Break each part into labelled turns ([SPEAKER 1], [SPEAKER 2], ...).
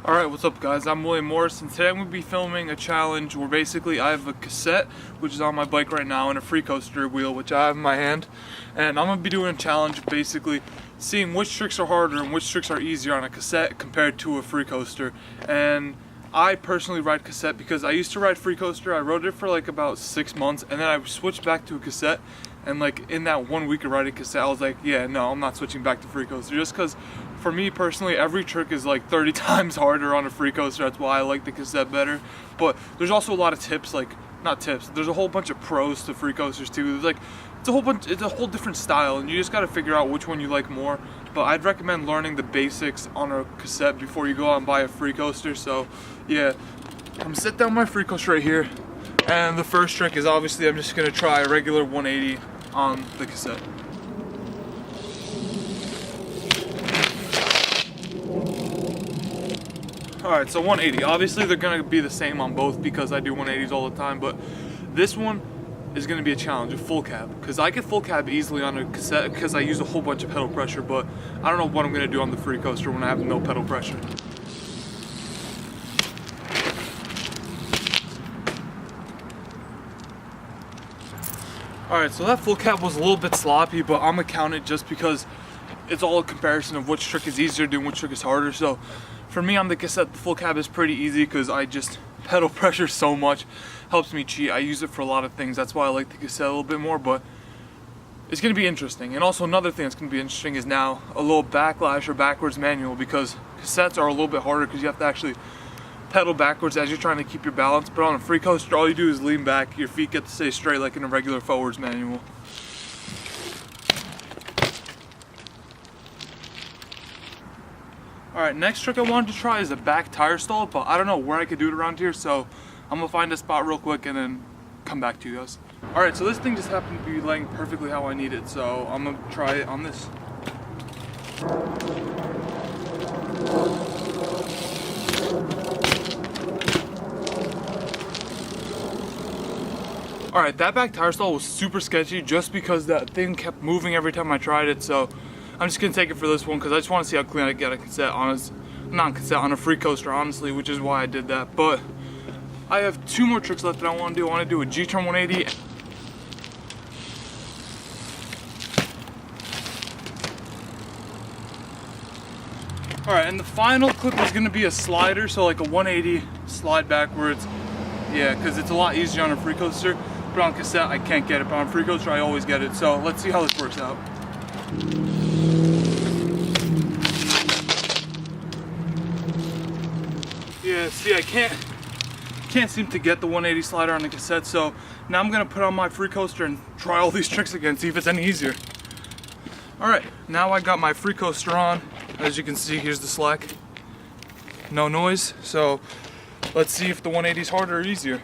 [SPEAKER 1] Alright, what's up guys? I'm William Morris, and today I'm going to be filming a challenge where basically I have a cassette, which is on my bike right now, and a Freecoaster wheel, which I have in my hand. And I'm going to be doing a challenge basically seeing which tricks are harder and which tricks are easier on a cassette compared to a Freecoaster. And I personally ride cassette because I used to ride Freecoaster. I rode it for like about 6 months, and then I switched back to a cassette. And like in that 1 week of riding cassette, I was like, yeah, no, I'm not switching back to Freecoaster, just because for me personally, every trick is like 30 times harder on a Freecoaster. That's why I like the cassette better. But there's also a lot of tips, like not tips. There's a whole bunch of pros to Freecoasters too. There's like it's a whole different style, and you just got to figure out which one you like more. But I'd recommend learning the basics on a cassette before you go out and buy a Freecoaster. So yeah, I'm gonna set down my Freecoaster right here, and the first trick is obviously I'm just gonna try a regular 180 on the cassette. Alright, so 180. Obviously they're going to be the same on both because I do 180s all the time, but this one is going to be a challenge, a full cab. Because I get full cab easily on a cassette because I use a whole bunch of pedal pressure, but I don't know what I'm going to do on the Freecoaster when I have no pedal pressure. Alright, so that full cab was a little bit sloppy, but I'm going to count it just because it's all a comparison of which trick is easier to do and which trick is harder. So for me on the cassette, the full cab is pretty easy because I just pedal pressure so much. Helps me cheat. I use it for a lot of things. That's why I like the cassette a little bit more, but it's going to be interesting. And also another thing that's going to be interesting is now a little backlash or backwards manual, because cassettes are a little bit harder because you have to actually pedal backwards as you're trying to keep your balance. But on a Freecoaster, all you do is lean back. Your feet get to stay straight like in a regular forwards manual. Alright, next trick I wanted to try is a back tire stall, but I don't know where I could do it around here, so I'm going to find a spot real quick and then come back to you guys. Alright, so this thing just happened to be laying perfectly how I need it, so I'm going to try it on this. Alright, that back tire stall was super sketchy just because that thing kept moving every time I tried it, so I'm just going to take it for this one because I just want to see how clean I get a cassette on a Freecoaster, honestly, which is why I did that. But I have 2 more tricks left that I want to do. I want to do a G-turn 180. Alright, and the final clip is going to be a slider, so like a 180 slide backwards. Yeah, because it's a lot easier on a Freecoaster. But on cassette, I can't get it. But on Freecoaster, I always get it. So let's see how this works out. Yeah, see, I can't seem to get the 180 slider on the cassette, so now I'm gonna put on my Freecoaster and try all these tricks again, see if it's any easier. Alright, now I got my Freecoaster on. As you can see, here's the slack. No noise, so let's see if the 180 is harder or easier.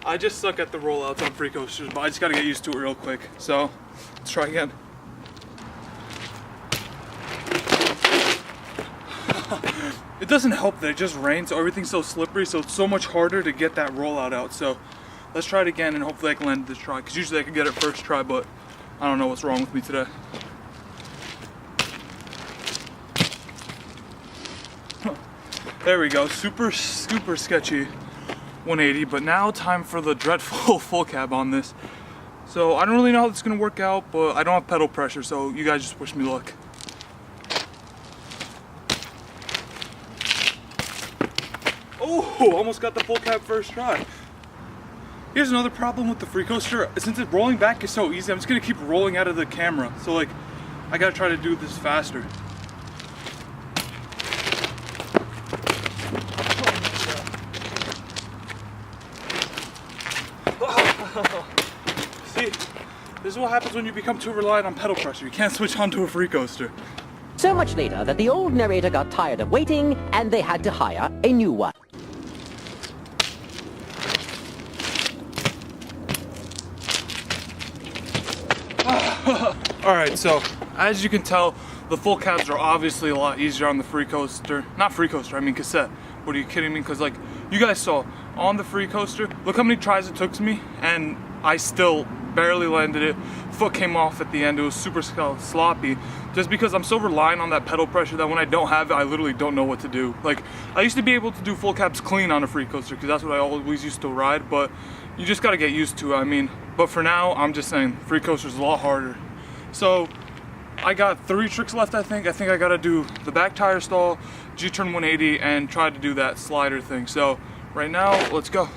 [SPEAKER 1] I just suck at the rollouts on Freecoasters, but I just gotta get used to it real quick. So, let's try again. It doesn't help that it just rains, so everything's so slippery, so it's so much harder to get that rollout out. So, let's try it again, and hopefully I can land this try. Because usually I can get it first try, but I don't know what's wrong with me today. There we go, super sketchy 180, but now time for the dreadful full cab on this. So I don't really know how this is going to work out, but I don't have pedal pressure, so you guys just wish me luck. Oh, almost got the full cab first try. Here's another problem with the Freecoaster. Since it's rolling back is so easy, I'm just going to keep rolling out of the camera. So like, I got to try to do this faster. See, this is what happens when you become too reliant on pedal pressure. You can't switch onto a Freecoaster.
[SPEAKER 2] So much later that the old narrator got tired of waiting and they had to hire a new one.
[SPEAKER 1] Alright, so as you can tell, the full cabs are obviously a lot easier on the Freecoaster. Not Freecoaster, I mean cassette. What are you kidding me? Because like you guys saw on the Freecoaster, look how many tries it took me, and I still barely landed it. Foot came off at the end. It was super sloppy, just because I'm so reliant on that pedal pressure that when I don't have it, I literally don't know what to do. Like, I used to be able to do full caps clean on a Freecoaster because that's what I always used to ride, but you just got to get used to it. I mean, but for now, I'm just saying Freecoaster's a lot harder. So I got 3 tricks left, I think. I think I got to do the back tire stall, G-turn 180, and try to do that slider thing. So right now, let's go.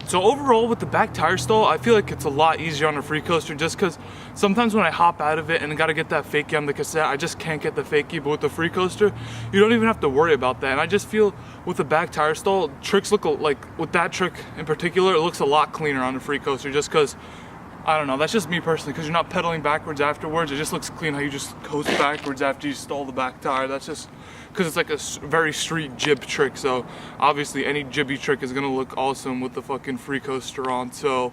[SPEAKER 1] So overall with the back tire stall, I feel like it's a lot easier on a Freecoaster just because sometimes when I hop out of it and I gotta get that fakie on the cassette, I just can't get the fakie. But with the Freecoaster, you don't even have to worry about that. And I just feel with the back tire stall, tricks look like, with that trick in particular, it looks a lot cleaner on the Freecoaster just because, I don't know, that's just me personally, because you're not pedaling backwards afterwards. It just looks clean how you just coast backwards after you stall the back tire. That's just because it's like a very street jib trick. So obviously any jibby trick is gonna look awesome with the fucking Freecoaster on. So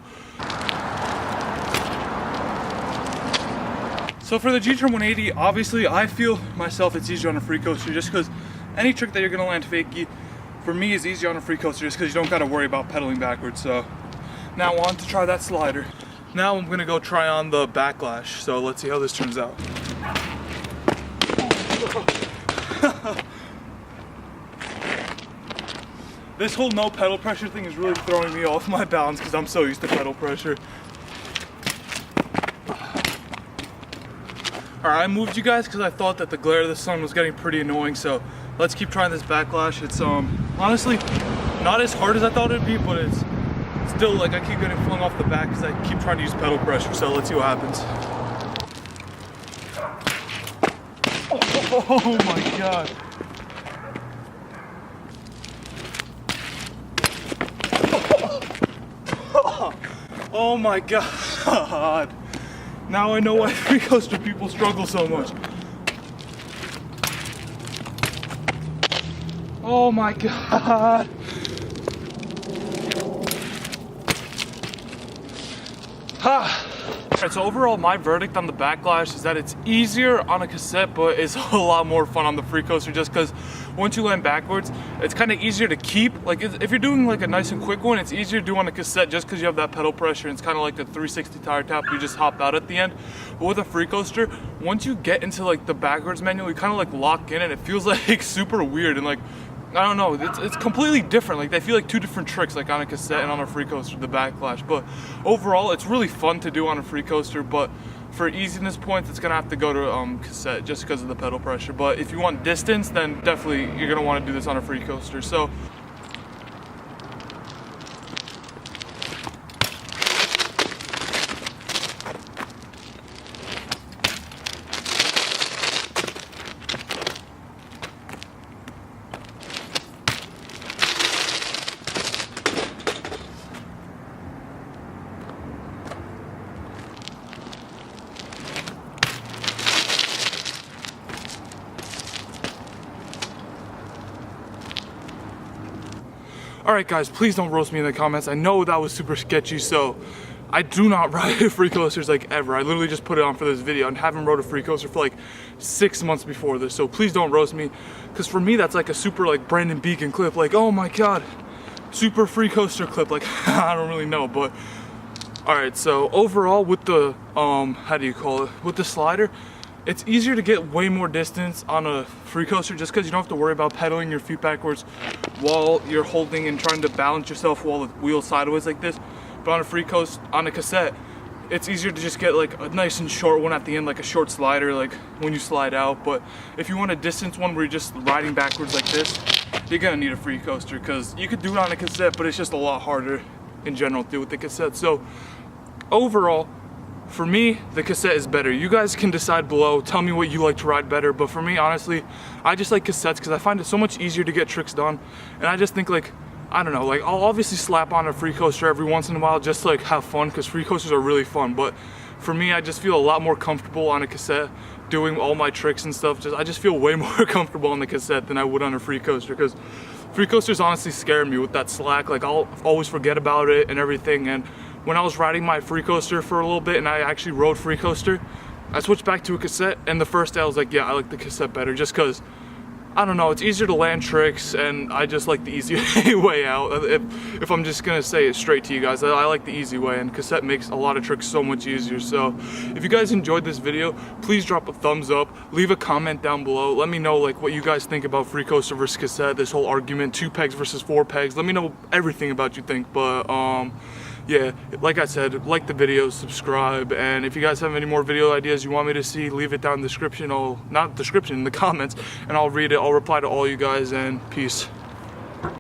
[SPEAKER 1] for the G-turn 180, obviously I feel myself it's easier on a Freecoaster just because any trick that you're gonna land fakie, for me, is easier on a Freecoaster just because you don't gotta worry about pedaling backwards. So now on to try that slider. Now I'm gonna go try on the backlash. So let's see how this turns out. This whole no pedal pressure thing is really throwing me off my balance because I'm so used to pedal pressure. Alright, I moved you guys because I thought that the glare of the sun was getting pretty annoying, so let's keep trying this backlash. It's honestly not as hard as I thought it'd be, but it's still like I keep getting flung off the back because I keep trying to use pedal pressure, so let's see what happens. Oh my god. Oh my god. Now I know why Freecoaster people struggle so much. Oh my god. Alright, so overall my verdict on the backlash is that it's easier on a cassette, but it's a lot more fun on the Freecoaster just because once you land backwards, it's kind of easier to keep. Like if you're doing like a nice and quick one, it's easier to do on a cassette just because you have that pedal pressure. And it's kind of like the 360 tire tap, you just hop out at the end. But with a Freecoaster, once you get into like the backwards manual, you kind of like lock in and it feels like super weird and like, I don't know, it's completely different. Like they feel like 2 different tricks, like on a cassette and on a Freecoaster, the backlash. But overall, it's really fun to do on a Freecoaster, but for easiness points, it's gonna have to go to cassette just because of the pedal pressure. But if you want distance, then definitely you're gonna want to do this on a Freecoaster. So alright guys, please don't roast me in the comments. I know that was super sketchy, so I do not ride Freecoasters like ever. I literally just put it on for this video and haven't rode a Freecoaster for like 6 months before this, so please don't roast me, because for me that's like a super like Brandon Beacon clip, like oh my god, super Freecoaster clip, like I don't really know. But alright, so overall with the how do you call it, with the slider, it's easier to get way more distance on a Freecoaster just because you don't have to worry about pedaling your feet backwards while you're holding and trying to balance yourself while the wheel sideways like this. But on a Freecoaster, on a cassette, it's easier to just get like a nice and short one at the end, like a short slider, like when you slide out. But if you want a distance one where you're just riding backwards like this, you're gonna need a Freecoaster because you could do it on a cassette, but it's just a lot harder in general to do with the cassette. So overall, for me, the cassette is better. You guys can decide below, tell me what you like to ride better, but for me, honestly, I just like cassettes because I find it so much easier to get tricks done. And I just think like, I don't know, like I'll obviously slap on a Freecoaster every once in a while just to like have fun because Freecoasters are really fun. But for me, I just feel a lot more comfortable on a cassette doing all my tricks and stuff. I just feel way more comfortable on the cassette than I would on a Freecoaster because Freecoasters honestly scare me with that slack. Like, I'll always forget about it and everything. And when I was riding my Freecoaster for a little bit and I actually rode Freecoaster, I switched back to a cassette, and the first day I was like, yeah, I like the cassette better, just because, I don't know, it's easier to land tricks, and I just like the easy way out. If I'm just gonna say it straight to you guys, I like the easy way, and cassette makes a lot of tricks so much easier. So if you guys enjoyed this video, please drop a thumbs up, leave a comment down below, let me know like what you guys think about Freecoaster versus cassette, this whole argument, 2 pegs versus 4 pegs. Let me know everything about you think. But yeah, like I said, like the video, subscribe, and if you guys have any more video ideas you want me to see, leave it down in the description, in the comments, and I'll read it. I'll reply to all you guys, and peace.